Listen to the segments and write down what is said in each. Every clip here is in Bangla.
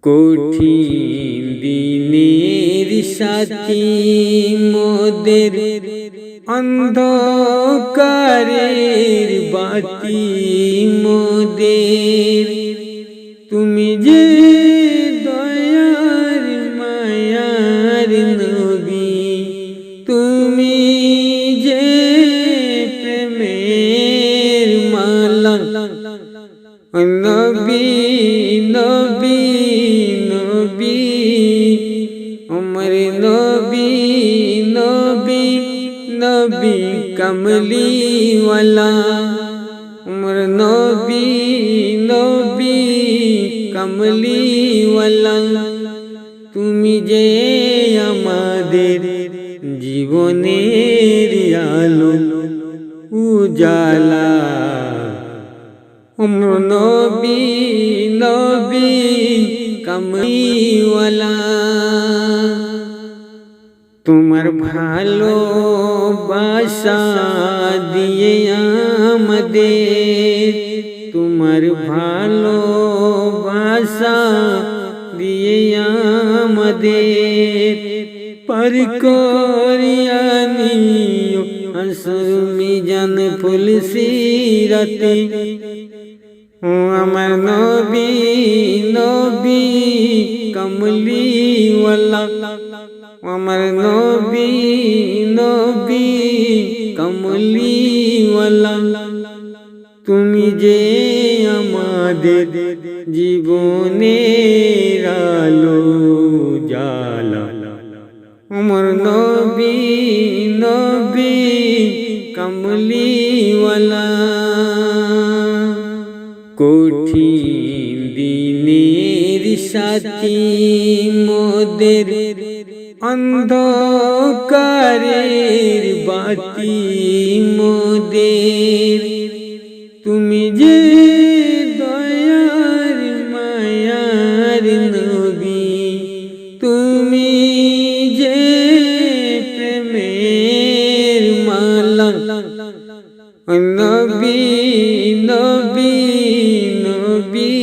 কঠিন দিনের সাথী মোদের অন্ধকারের বাতি মোদের, তুমি যে দয়ার মায়ার নবী, তুমি যে প্রেমের মালা। নবী নবী নবী উমর নবী নবী নবী কমলি ওয়ালা, উমর নবী নবী কমলি ওয়ালা। তুমি যে আমাদের জীবনের আলো উজালা, উমর নবী নবী কমলি ওয়ালা। তোমার ভালোবাসা দিয়ে আমাদের, তোমার ভালোবাসা দিয়ে আমাদের পার করিয়া নিও হাসর মিজান ফুল সিরাতে। ও আমার নবী নবী কমলি ওয়ালা, আমার নবী নবী কমলি ওয়ালা। তুমি যে আমাদের জীবনের আলো জালা, আমার নবী নবী কমলি ওয়ালা। কঠিন দিনের সাথী মোদের অন্ধকারের বাতি মোদের, তুমি যে দয়ার মায়ার নবী, তুমি যে প্রেমের মালা। নবী নবী নবী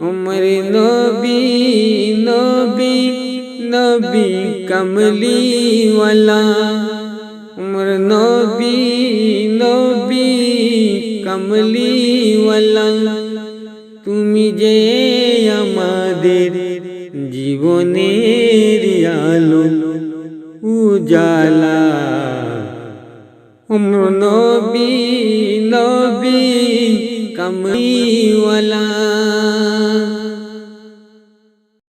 উমর নবী নবী নবী কমলি ওয়ালা, উমর নবী নবী কমলি ওয়ালা। তুমি যে আমাদের জীবনের আলো উজালা, উমর নবী নবী কমলি ওয়ালা।